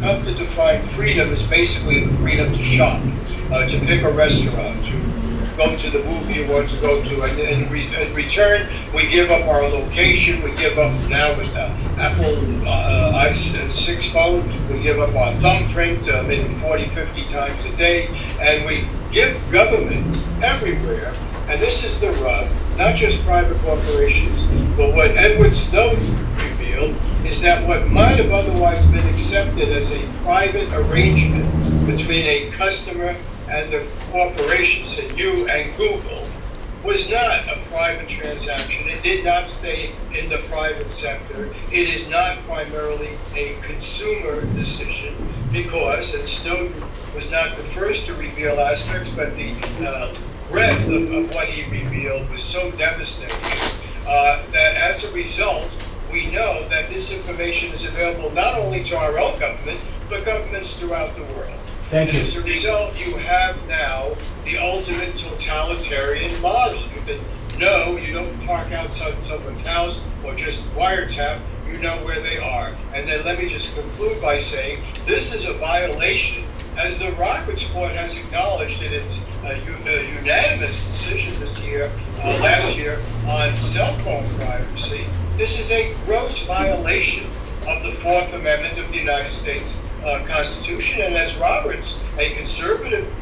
come to define freedom as basically the freedom to shop, to pick a restaurant, to go to the movie you want to go to, and in return, we give up our location, we give up now with Apple i6 phone, we give up our thumbprint maybe 40, 50 times a day, and we give government everywhere, and this is the rub, not just private corporations, but what Edward Snowden revealed is that what might have otherwise been accepted as a private arrangement between a customer and the corporation, said you and Google, was not a private transaction. It did not stay in the private sector. It is not primarily a consumer decision because, and Snowden was not the first to reveal aspects, but the breadth of what he revealed was so devastating that as a result, we know that this information is available not only to our own government, but governments throughout the world. Thank you. As a result, you have now the ultimate totalitarian model. You don't park outside someone's house or just wiretap, you know where they are. And then let me just conclude by saying this is a violation, as the Robbins court has acknowledged in its unanimous decision last year on cell phone privacy. This is a gross violation of the Fourth Amendment of the United States Constitution, and as Roberts, a conservative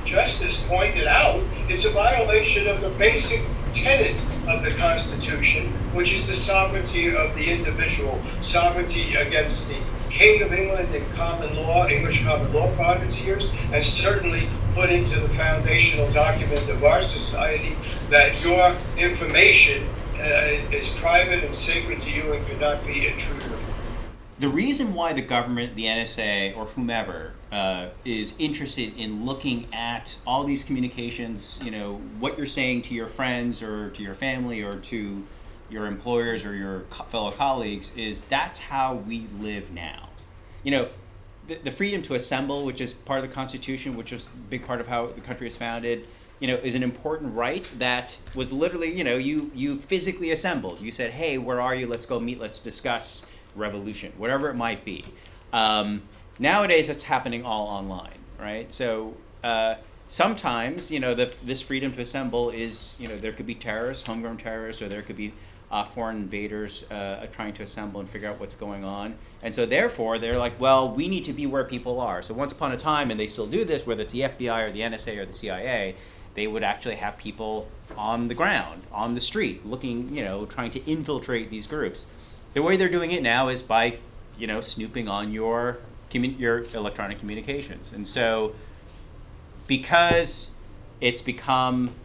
justice, pointed out, it's a violation of the basic tenet of the Constitution, which is the sovereignty of the individual, sovereignty against the King of England in common law, English common law for hundreds of years, and certainly put into the foundational document of our society that your information is private and sacred to you and cannot be intruded upon. The reason why the government, the NSA, or whomever is interested in looking at all these communications, what you're saying to your friends or to your family or to your employers or your fellow colleagues, is that's how we live now. The freedom to assemble, which is part of the Constitution, which is a big part of how the country is founded, is an important right that was literally, you physically assembled. You said, hey, where are you? Let's go meet, let's discuss revolution, whatever it might be. Nowadays, it's happening all online, right? So sometimes, this freedom to assemble is, there could be terrorists, homegrown terrorists, or there could be foreign invaders trying to assemble and figure out what's going on. And so therefore, they're like, well, we need to be where people are. So once upon a time, and they still do this, whether it's the FBI or the NSA or the CIA, they would actually have people on the ground, on the street, looking, trying to infiltrate these groups. The way they're doing it now is by, snooping on your electronic communications. And so because it's become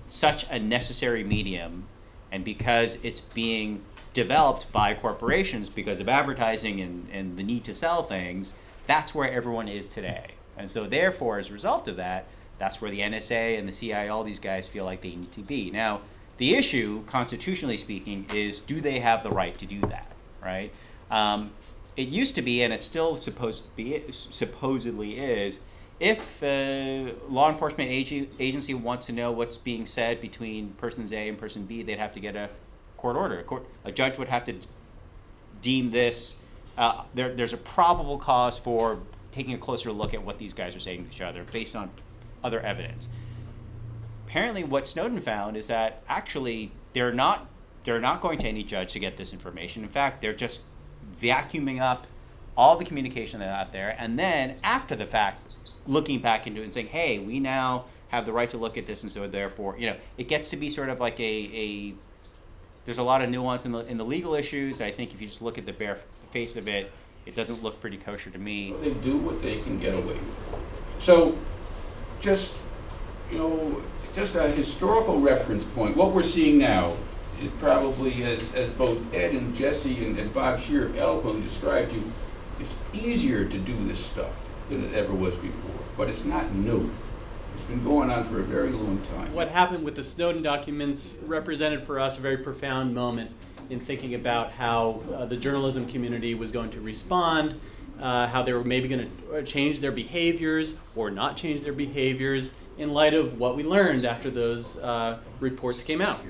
such a necessary medium, and because it's being developed by corporations because of advertising and the need to sell things, that's where everyone is today. And so therefore, as a result of that, that's where the NSA and the CIA, all these guys feel like they need to be. Now, the issue, constitutionally speaking, is do they have the right to do that, right? It used to be, and it still supposedly is, if a law enforcement agency wants to know what's being said between persons A and person B, they'd have to get a court order. A judge would have to deem this, there's a probable cause for taking a closer look at what these guys are saying to each other based on other evidence. Apparently what Snowden found is that actually they're not going to any judge to get this information. In fact, they're just vacuuming up all the communication that's out there, and then after the fact, looking back into it and saying, hey, we now have the right to look at this, and so therefore, it gets to be sort of like there's a lot of nuance in the legal issues. I think if you just look at the bare face of it, it doesn't look pretty kosher to me. They do what they can get away with. So just a historical reference point. What we're seeing now is probably, as both Ed and Jesse and Bob Scheer eloquently described you, it's easier to do this stuff than it ever was before. But it's not new. It's been going on for a very long time. What happened with the Snowden documents represented for us a very profound moment in thinking about how the journalism community was going to respond, how they were maybe going to change their behaviors or not change their behaviors in light of what we learned after those reports came out.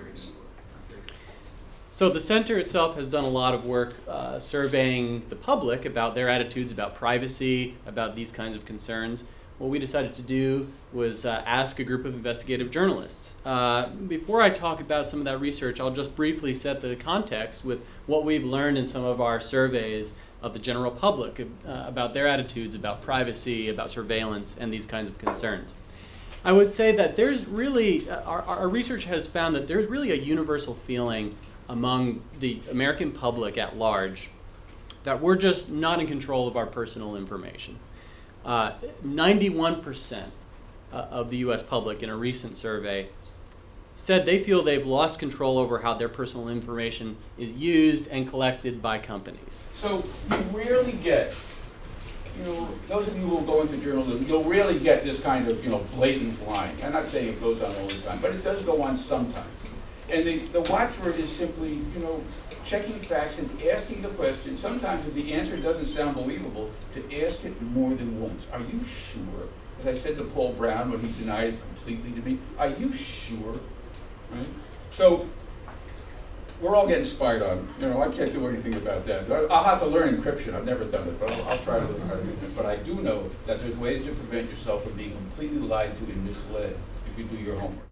So the center itself has done a lot of work surveying the public about their attitudes about privacy, about these kinds of concerns. What we decided to do was ask a group of investigative journalists. Before I talk about some of that research, I'll just briefly set the context with what we've learned in some of our surveys of the general public about their attitudes about privacy, about surveillance, and these kinds of concerns. I would say that there's really, our research has found that there's really a universal feeling among the American public at large that we're just not in control of our personal information. 91% of the US public in a recent survey said they feel they've lost control over how their personal information is used and collected by companies. So you rarely get, those of you who will go into journalism, you'll rarely get this kind of, blatant lying. I'm not saying it goes on all the time, but it does go on sometimes. And the watchword is simply, checking facts and asking the question. Sometimes if the answer doesn't sound believable, to ask it more than once. Are you sure? As I said to Paul Brown when he denied it completely to me, are you sure? Right? So we're all getting spied on. I can't do anything about that. I'll have to learn encryption. I've never done it, but I'll try to learn how to do it. But I do know that there's ways to prevent yourself from being completely lied to and misled if you do your homework.